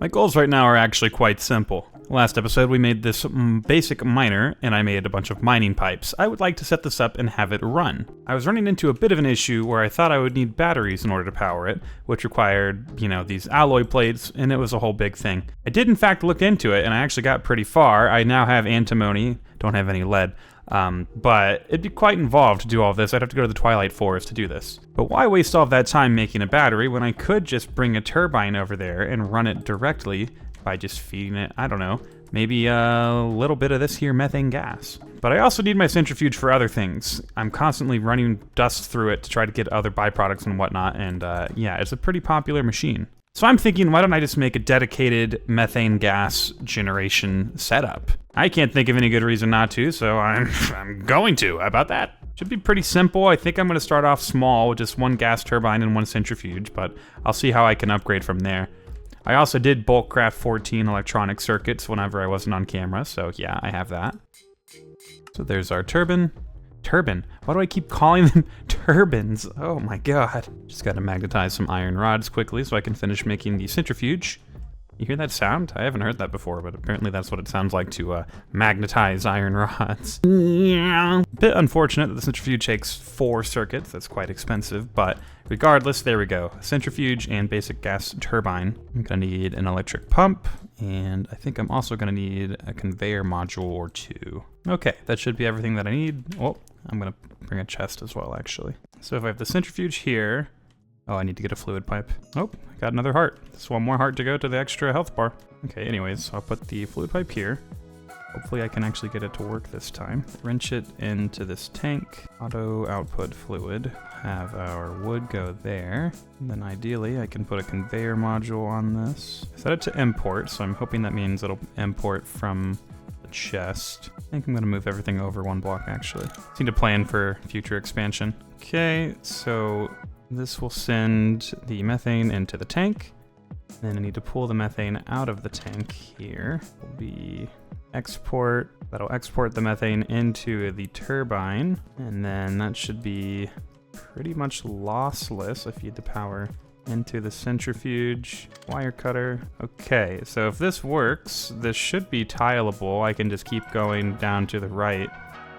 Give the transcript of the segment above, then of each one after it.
My goals right now are actually quite simple. Last episode we made this basic miner, and I made a bunch of mining pipes. I would like to set this up and have it run. I was running into a bit of an issue where I thought I would need batteries in order to power it, which required, these alloy plates, and it was a whole big thing. I did in fact look into it, and I actually got pretty far. I now have antimony, don't have any lead, but it'd be quite involved to do all of this. I'd have to go to the Twilight Forest to do this. But why waste all of that time making a battery when I could just bring a turbine over there and run it directly by just feeding it, I don't know, maybe a little bit of this here methane gas. But I also need my centrifuge for other things. I'm constantly running dust through it to try to get other byproducts and whatnot, and yeah, it's a pretty popular machine. So I'm thinking, why don't I just make a dedicated methane gas generation setup? I can't think of any good reason not to, so I'm going to. How about that? Should be pretty simple. I think I'm going to start off small with just one gas turbine and one centrifuge, but I'll see how I can upgrade from there. I also did bulk craft 14 electronic circuits whenever I wasn't on camera, so yeah, I have that. So there's our turbine. Turbine? Why do I keep calling them turbines? Oh my god. Just gotta magnetize some iron rods quickly so I can finish making the centrifuge. You hear that sound? I haven't heard that before, but apparently that's what it sounds like to magnetize iron rods. A bit unfortunate that the centrifuge takes 4 circuits. That's quite expensive, but regardless, there we go. Centrifuge and basic gas turbine. I'm gonna need an electric pump, and I think I'm also gonna need a conveyor module or 2. Okay, that should be everything that I need. Oh, I'm gonna bring a chest as well, actually. So if I have the centrifuge here, oh, I need to get a fluid pipe. Oh, I got another heart. Just one more heart to go to the extra health bar. Okay, anyways, I'll put the fluid pipe here. Hopefully I can actually get it to work this time. Wrench it into this tank. Auto output fluid. Have our wood go there. And then ideally I can put a conveyor module on this. Set it to import, so I'm hoping that means it'll import from the chest. I think I'm gonna move everything over 1 block actually. Just need to plan for future expansion. Okay, so this will send the methane into the tank. Then I need to pull the methane out of the tank here. Will be export. That'll export the methane into the turbine. And then that should be pretty much lossless. I feed the power into the centrifuge. Wire cutter. Okay, so if this works, this should be tileable. I can just keep going down to the right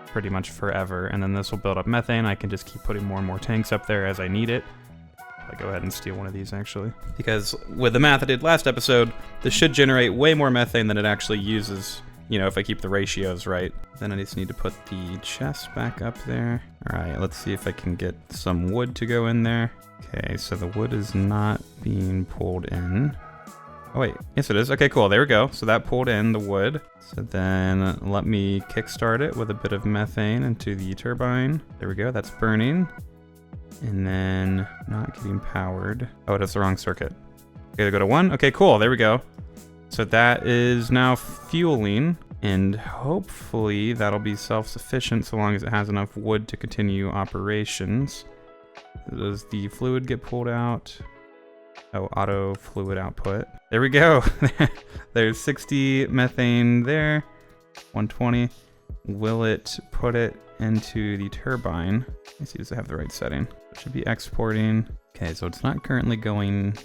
pretty much forever, and then this will build up methane. I can just keep putting more and more tanks up there as I need it. I'll go ahead and steal one of these actually, because with the math I did last episode, this should generate way more methane than it actually uses, if I keep the ratios right. Then I just need to put the chest back up there. All right, let's see if I can get some wood to go in there. Okay, so the wood is not being pulled in. Oh wait, yes it is. Okay, cool, there we go. So that pulled in the wood. So then let me kickstart it with a bit of methane into the turbine. There we go, that's burning. And then not getting powered. Oh, that's the wrong circuit. Okay, go to 1. Okay, cool, there we go. So that is now fueling, and hopefully that'll be self-sufficient so long as it has enough wood to continue operations. Does the fluid get pulled out? Oh, auto fluid output. There we go. There's 60 methane there. 120. Will it put it into the turbine? Let's see, does it have the right setting? It should be exporting. Okay, so it's not currently going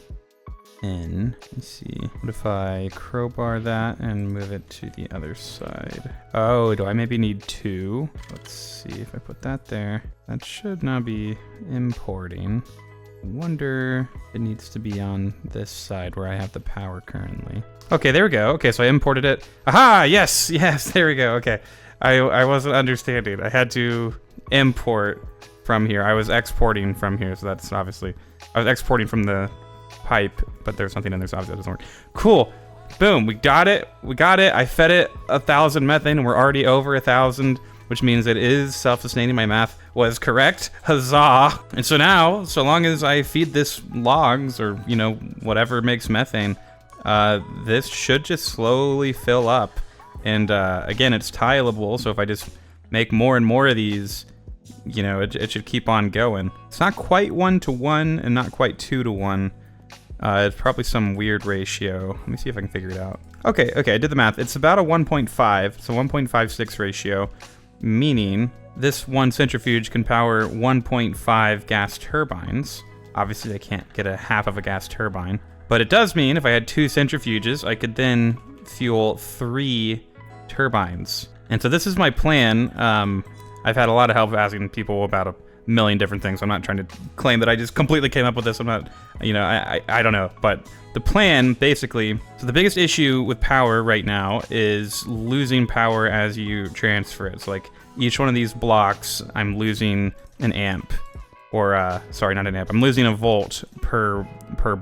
in. Let's see. What if I crowbar that and move it to the other side? Oh, do I maybe need 2? Let's see if I put that there. That should now be importing. Wonder if it needs to be on this side where I have the power currently. Okay, there we go. Okay, so I imported it. Aha! Yes, there we go. Okay, I wasn't understanding. I had to import from here. I was exporting from here, so that's obviously, I was exporting from the pipe, but there's something in there, so obviously that doesn't work. Cool. Boom, we got it. I fed it 1,000 methane, and we're already over 1,000, which means it is self-sustaining. My math was correct. Huzzah! And so now, so long as I feed this logs or, whatever makes methane, this should just slowly fill up. And again, it's tileable, so if I just make more and more of these, it should keep on going. It's not quite 1-to-1 and not quite 2-to-1. It's probably some weird ratio. Let me see if I can figure it out. Okay, I did the math. It's about a 1.5, so 1.56 ratio, meaning this one centrifuge can power 1.5 gas turbines. Obviously, I can't get a half of a gas turbine, But it does mean if I had 2 centrifuges, I could then fuel 3 turbines. And so this is my plan. I've had a lot of help asking people about a million different things. I'm not trying to claim that I just completely came up with this. I'm not, I don't know. But the plan, basically, so the biggest issue with power right now is losing power as you transfer it. So like each one of these blocks, I'm losing an amp. Or, sorry, not an amp. I'm losing a volt per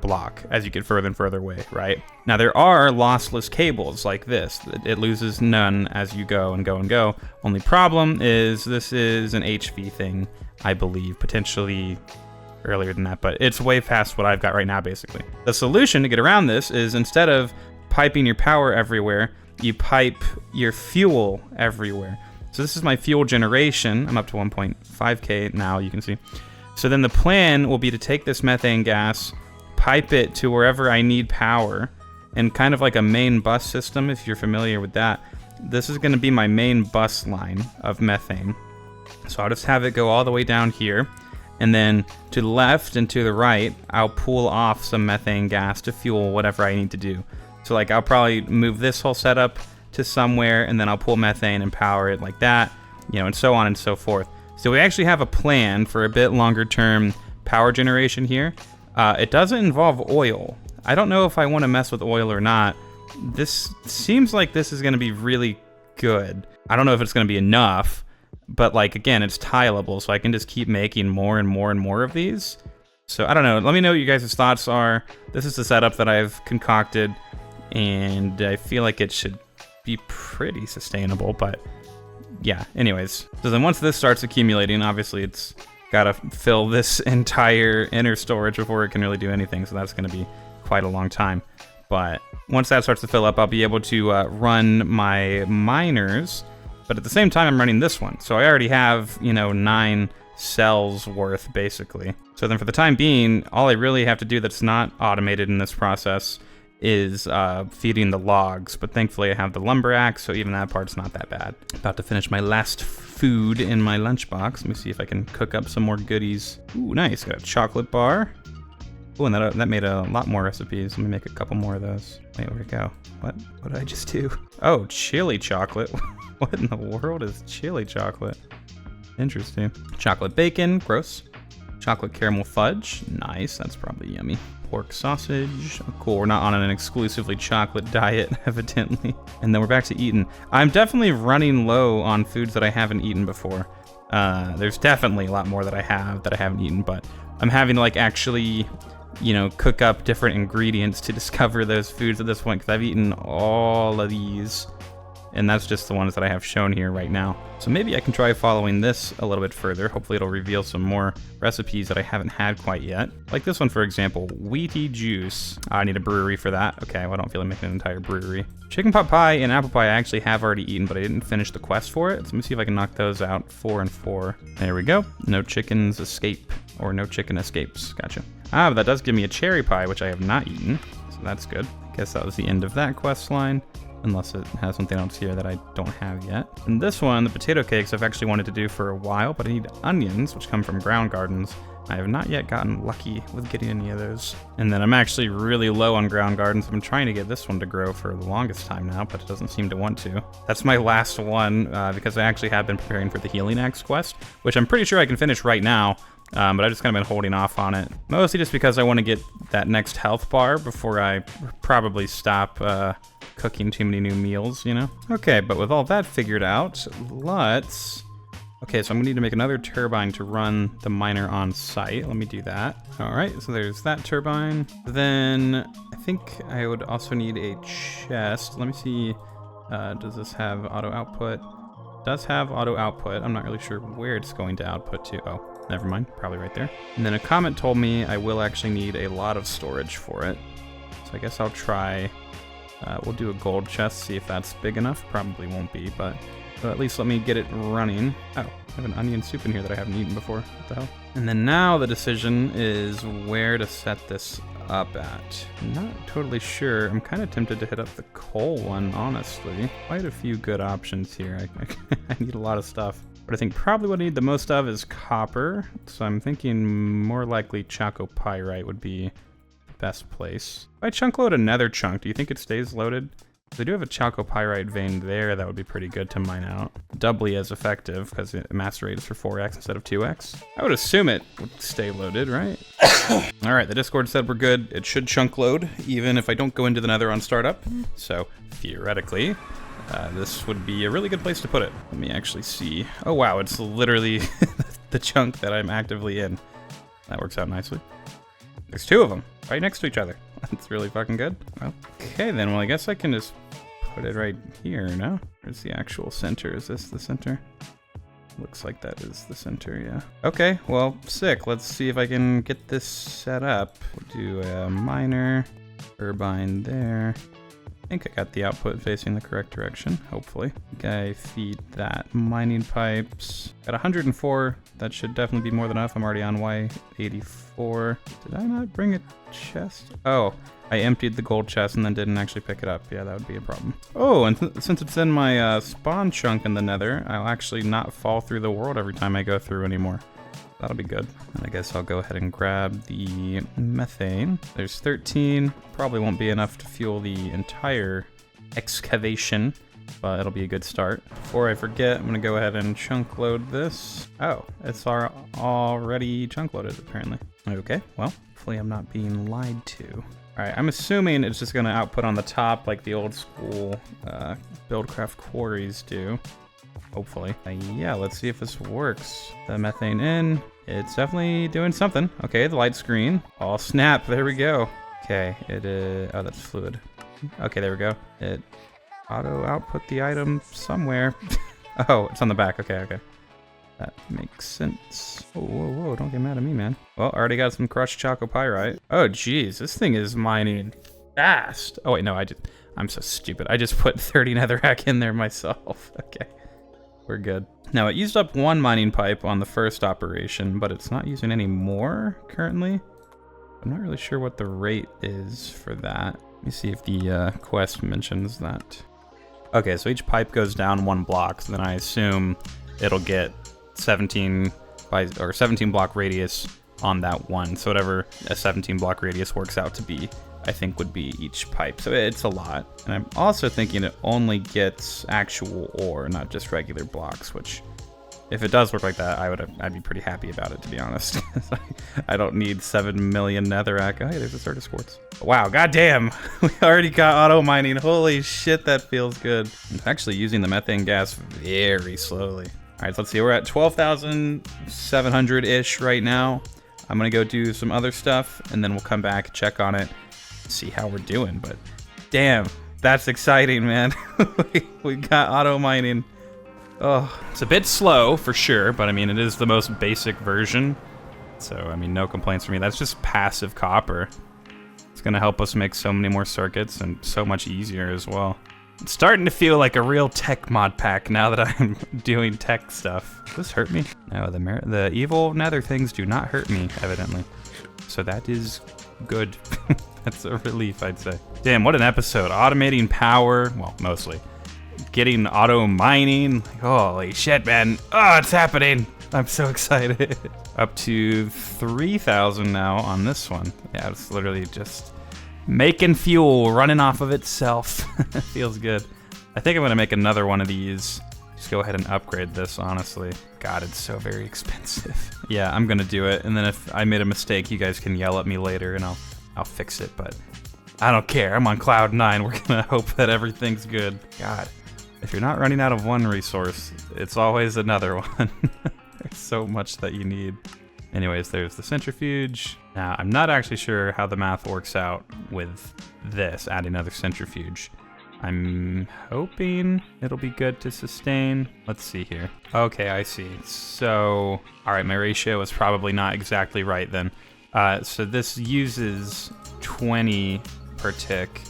block as you get further and further away, right? Now, there are lossless cables like this. It loses none as you go and go and go. Only problem is this is an HV thing, I believe, potentially earlier than that, but it's way past what I've got right now, basically. The solution to get around this is instead of piping your power everywhere, you pipe your fuel everywhere. So this is my fuel generation. I'm up to 1.5K now, you can see. So then the plan will be to take this methane gas, pipe it to wherever I need power, and kind of like a main bus system, if you're familiar with that. This is going to be my main bus line of methane. So I'll just have it go all the way down here, and then to the left and to the right, I'll pull off some methane gas to fuel whatever I need to do. So like I'll probably move this whole setup to somewhere, and then I'll pull methane and power it like that, and so on and so forth. So we actually have a plan for a bit longer term power generation here. It doesn't involve oil. I don't know if I want to mess with oil or not. This seems like this is going to be really good. I don't know if it's going to be enough, but like, again, it's tileable, so I can just keep making more and more and more of these. So I don't know. Let me know what you guys' thoughts are. This is the setup that I've concocted, and I feel like it should be pretty sustainable, but yeah, anyways. So then once this starts accumulating, obviously it's got to fill this entire inner storage before it can really do anything, so that's going to be quite a long time. But once that starts to fill up, I'll be able to run my miners, but at the same time I'm running this one. So I already have, 9 cells worth, basically. So then for the time being, all I really have to do that's not automated in this process is feeding the logs, but thankfully I have the lumber axe, so even that part's not that bad. About to finish my last food in my lunchbox. Let me see if I can cook up some more goodies. Ooh, nice, got a chocolate bar. Ooh, and that made a lot more recipes. Let me make a couple more of those. Wait, where'd it go? What did I just do? Oh, chili chocolate. What in the world is chili chocolate? Interesting. Chocolate bacon, gross. Chocolate caramel fudge, nice, that's probably yummy. Pork sausage, oh, cool, we're not on an exclusively chocolate diet, evidently. And then we're back to eating. I'm definitely running low on foods that I haven't eaten before. There's definitely a lot more that I haven't eaten, but I'm having to like actually, cook up different ingredients to discover those foods at this point, because I've eaten all of these. And that's just the ones that I have shown here right now. So maybe I can try following this a little bit further. Hopefully it'll reveal some more recipes that I haven't had quite yet. Like this one, for example, wheaty juice. I need a brewery for that. Okay, well, I don't feel like making an entire brewery. Chicken pot pie and apple pie I actually have already eaten, but I didn't finish the quest for it. So let me see if I can knock those out. 4 and 4. There we go. No chickens escape, or no chicken escapes. Gotcha. But that does give me a cherry pie, which I have not eaten. So that's good. Guess that was the end of that quest line. Unless it has something else here that I don't have yet. And this one, the potato cakes, I've actually wanted to do for a while, but I need onions, which come from ground gardens. I have not yet gotten lucky with getting any of those. And then I'm actually really low on ground gardens. I've been trying to get this one to grow for the longest time now, but it doesn't seem to want to. That's my last one, because I actually have been preparing for the Healing Axe quest, which I'm pretty sure I can finish right now. But I've just kind of been holding off on it. Mostly just because I want to get that next health bar before I probably stop cooking too many new meals, Okay, but with all that figured out, let's... Okay, so I'm gonna need to make another turbine to run the miner on site. Let me do that. All right, so there's that turbine. Then I think I would also need a chest. Let me see, does this have auto output? It does have auto output. I'm not really sure where it's going to output to. Oh, never mind, probably right there. And then a comment told me I will actually need a lot of storage for it. So I guess I'll try, we'll do a gold chest, see if that's big enough. Probably won't be, but at least let me get it running. Oh, I have an onion soup in here that I haven't eaten before. What the hell? And then now the decision is where to set this up at. I'm not totally sure. I'm kind of tempted to hit up the coal one, honestly. Quite a few good options here. I need a lot of stuff. But I think probably what I need the most of is copper. So I'm thinking more likely Choco Pyrite would be the best place. If I chunk load another chunk, do you think it stays loaded? If I do have a chalcopyrite vein there, that would be pretty good to mine out. Doubly as effective, because master rate is for 4x instead of 2x. I would assume it would stay loaded, right? All right, the Discord said we're good. It should chunk load, even if I don't go into the nether on startup. So, theoretically, this would be a really good place to put it. Let me actually see. Oh, wow, it's literally the chunk that I'm actively in. That works out nicely. There's 2 of them right next to each other. That's really fucking good. Okay, then, well, I guess I can just put it right here, no? Where's the actual center? Is this the center? Looks like that is the center, yeah. Okay, well, sick. Let's see if I can get this set up. We'll do a miner, turbine there. I think I got the output facing the correct direction, hopefully. I feed that. Mining pipes. Got 104. That should definitely be more than enough. I'm already on Y84. Did I not bring a chest? Oh, I emptied the gold chest and then didn't actually pick it up. Yeah, that would be a problem. Oh, and since it's in my spawn chunk in the nether, I'll actually not fall through the world every time I go through anymore. That'll be good. And I guess I'll go ahead and grab the methane. There's 13. Probably won't be enough to fuel the entire excavation, but it'll be a good start. Before I forget, I'm gonna go ahead and chunk load this. Oh, it's already chunk loaded apparently. Okay, well, hopefully I'm not being lied to. All right, I'm assuming it's just gonna output on the top like the old school Buildcraft quarries do. Hopefully. Yeah, let's see if this works. The methane in. It's definitely doing something. Okay, the light screen. Oh, snap. There we go. Okay, it is... Oh, that's fluid. Okay, there we go. It auto output the item somewhere. Oh, it's on the back. Okay, okay. That makes sense. Oh, whoa, whoa. Don't get mad at me, man. Well, I already got some crushed chalcopyrite. Oh, geez. This thing is mining fast. Oh, wait, no. I'm so stupid. I just put 30 netherrack in there myself. Okay. We're good. Now, it used up 1 mining pipe on the first operation, but it's not using any more currently. I'm not really sure what the rate is for that. Let me see if the quest mentions that. Okay, so each pipe goes down 1 block, so then I assume it'll get 17 block radius on that one. So whatever a 17 block radius works out to be, I think would be each pipe. So it's a lot. And I'm also thinking it only gets actual ore, not just regular blocks, which if it does work like that, I'd be pretty happy about it, to be honest. I don't need 7 million netherrack. Oh, hey, there's a Certus quartz. Wow, goddamn. We already got auto mining. Holy shit, that feels good. I'm actually using the methane gas very slowly. All right, so let's see. We're at 12,700-ish right now. I'm gonna go do some other stuff, and then we'll come back, check on it, see how we're doing. But damn, that's exciting, man. We got auto mining. Oh, it's a bit slow for sure, but I mean, it is the most basic version. So, I mean, no complaints from me. That's just passive copper. It's gonna help us make so many more circuits and so much easier as well. It's starting to feel like a real tech mod pack now that I'm doing tech stuff. Does this hurt me? No, the evil nether things do not hurt me, evidently. So that is good. That's a relief, I'd say. Damn, what an episode. Automating power, well, mostly. Getting auto mining. Holy shit, man. Oh, it's happening. I'm so excited. Up to 3,000 now on this one. Yeah, it's literally just making fuel, running off of itself. Feels good. I think I'm gonna make another one of these. Just go ahead and upgrade this, honestly. God, it's so very expensive. Yeah, I'm gonna do it. And then if I made a mistake, you guys can yell at me later and I'll fix it, but I don't care. I'm on cloud 9. We're gonna hope that everything's good. God, if you're not running out of one resource, it's always another one. There's so much that you need. Anyways, there's the centrifuge. Now, I'm not actually sure how the math works out with this, adding another centrifuge. I'm hoping it'll be good to sustain. Let's see here. Okay, I see. So, all right, my ratio is probably not exactly right then. So this uses 20 per tick.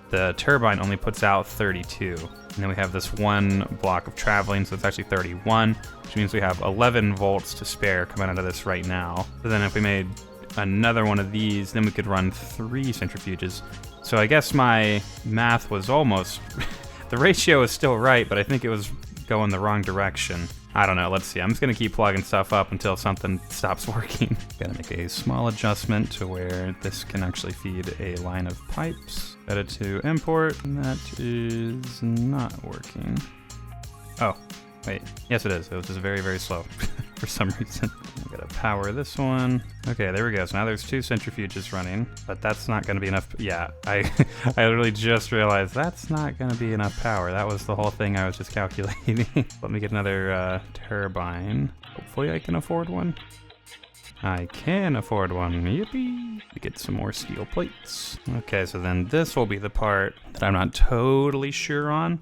The turbine only puts out 32. And then we have this 1 block of traveling, so it's actually 31, which means we have 11 volts to spare coming out of this right now. So then if we made another one of these, then we could run 3 centrifuges. So I guess my math was almost, the ratio is still right, but I think it was going the wrong direction. I don't know, let's see. I'm just gonna keep plugging stuff up until something stops working. Gotta make a small adjustment to where this can actually feed a line of pipes. Set it to import, and that is not working. Oh, wait, yes it is. It was just very, very slow for some reason. I gotta power this one. Okay, there we go. So now there's 2 centrifuges running, but that's not gonna be enough. Yeah, I literally just realized that's not gonna be enough power. That was the whole thing I was just calculating. Let me get another turbine. Hopefully I can afford one. I can afford one, yippee! Get some more steel plates. Okay, so then this will be the part that I'm not totally sure on,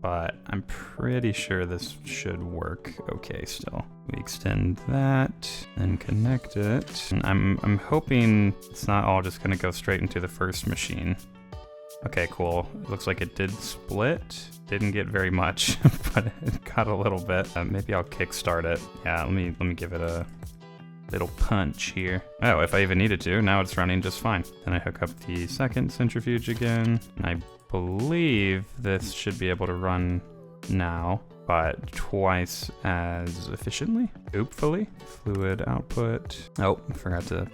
but I'm pretty sure this should work okay still. We extend that and connect it. And I'm hoping it's not all just gonna go straight into the first machine. Okay, cool. It looks like it did split. Didn't get very much, but it got a little bit. Maybe I'll kickstart it. Yeah, let me give it a little punch here. Oh, if I even needed to, now it's running just fine. Then I hook up the second centrifuge again. And I believe this should be able to run now, but twice as efficiently, hopefully. Fluid output. Oh, I forgot to,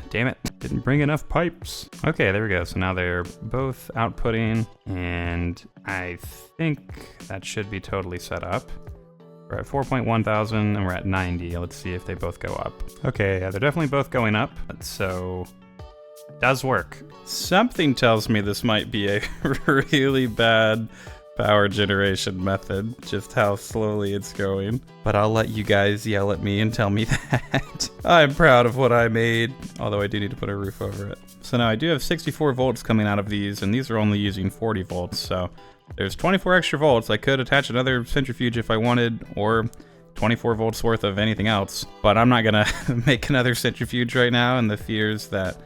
damn it, didn't bring enough pipes. Okay, there we go. So now they're both outputting, and I think that should be totally set up. We're at 4.1 thousand and we're at 90. Let's see if they both go up. Okay, yeah, they're definitely both going up, so it does work. Something tells me this might be a really bad power generation method, just how slowly it's going. But I'll let you guys yell at me and tell me that. I'm proud of what I made, although I do need to put a roof over it. So now I do have 64 volts coming out of these, and these are only using 40 volts, so there's 24 extra volts. I could attach another centrifuge if I wanted, or 24 volts worth of anything else, but I'm not gonna make another centrifuge right now, and the fears that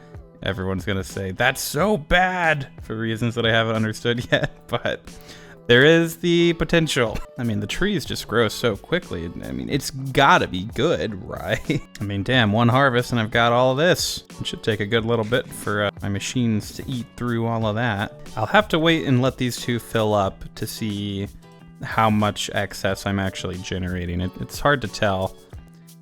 everyone's gonna say, that's so bad, for reasons that I haven't understood yet, but there is the potential. I mean, the trees just grow so quickly. I mean, it's gotta be good, right? I mean, damn, one harvest and I've got all of this. It should take a good little bit for my machines to eat through all of that. I'll have to wait and let these two fill up to see how much excess I'm actually generating. It's hard to tell.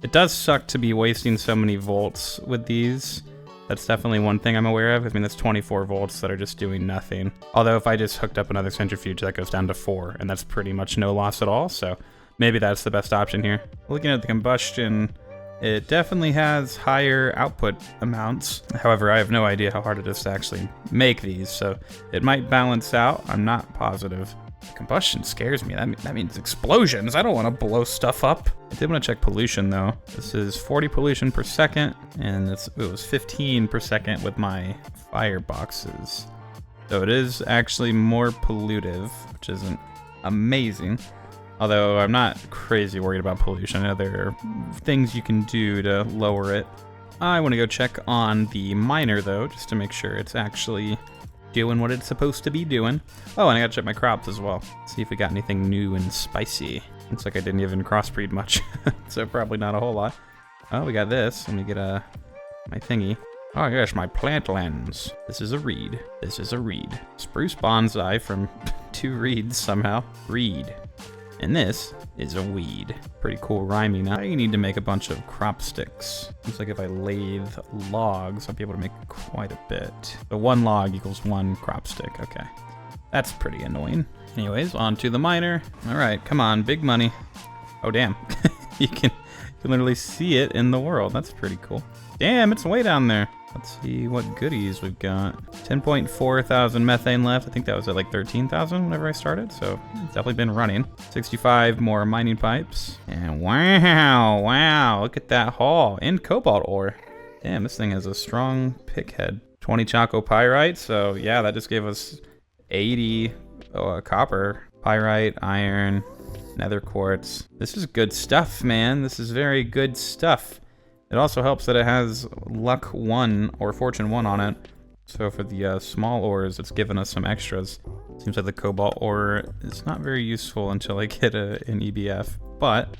It does suck to be wasting so many volts with these. That's definitely one thing I'm aware of. I mean, that's 24 volts that are just doing nothing. Although if I just hooked up another centrifuge, that goes down to 4, and that's pretty much no loss at all, so maybe that's the best option here. Looking at the combustion, it definitely has higher output amounts. However, I have no idea how hard it is to actually make these, so it might balance out. I'm not positive. Combustion scares me. That means explosions. I don't want to blow stuff up. I did want to check pollution though. This is 40 pollution per second, and it was 15 per second with my fireboxes. So it is actually more pollutive, which isn't amazing. Although I'm not crazy worried about pollution. I know there are things you can do to lower it. I want to go check on the miner though, just to make sure it's actually doing what it's supposed to be doing. Oh, and I gotta check my crops as well. See if we got anything new and spicy. Looks like I didn't even crossbreed much, so probably not a whole lot. Oh, we got this. Let me get my thingy. Oh yes, my plant lens. This is a reed. This is a reed. Spruce bonsai from 2 reeds somehow. Reed. And this is a weed. Pretty cool rhyming. Now you need to make a bunch of crop sticks. Looks like if I lathe logs, I'll be able to make quite a bit. So 1 log equals 1 crop stick. Okay, that's pretty annoying. Anyways, on to the miner. All right, come on, big money. Oh damn, you can literally see it in the world. That's pretty cool. Damn, it's way down there. Let's see what goodies we've got. 10.4 thousand methane left. I think that was at like 13,000 whenever I started, so it's definitely been running. 65 more mining pipes. And wow, look at that haul. And cobalt ore. Damn, this thing has a strong pick head. 20 chalcopyrite, so yeah, that just gave us 80 copper. Pyrite, iron, nether quartz. This is good stuff, man. This is very good stuff. It also helps that it has luck 1 or fortune 1 on it. So for the small ores, it's given us some extras. Seems like the cobalt ore is not very useful until I get an EBF, but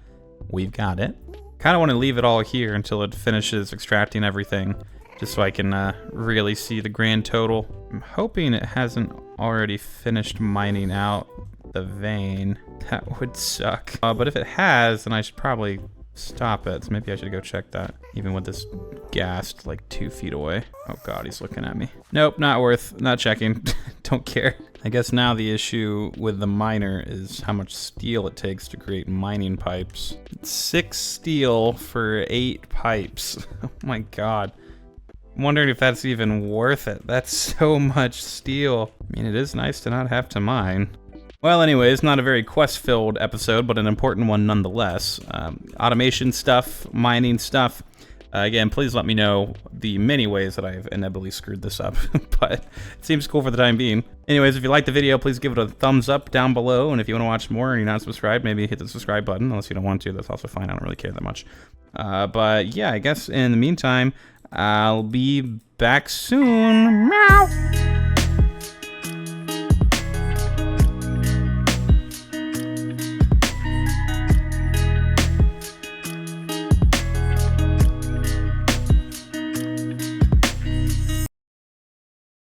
we've got it. Kind of want to leave it all here until it finishes extracting everything, just so I can really see the grand total. I'm hoping it hasn't already finished mining out the vein. That would suck. But if it has, then I should probably stop it. So maybe I should go check that, even with this ghast like 2 feet away. Oh God, he's looking at me. Nope, not worth, not checking. Don't care. I guess now the issue with the miner is how much steel it takes to create mining pipes. 6 steel for 8 pipes. Oh my God. I'm wondering if that's even worth it. That's so much steel. I mean, it is nice to not have to mine. Well, anyways, not a very quest-filled episode, but an important one nonetheless. Automation stuff, mining stuff. Again, please let me know the many ways that I've inevitably screwed this up, but it seems cool for the time being. Anyways, if you liked the video, please give it a thumbs up down below, and if you want to watch more and you're not subscribed, maybe hit the subscribe button, unless you don't want to. That's also fine. I don't really care that much. But yeah, I guess in the meantime, I'll be back soon. Meow!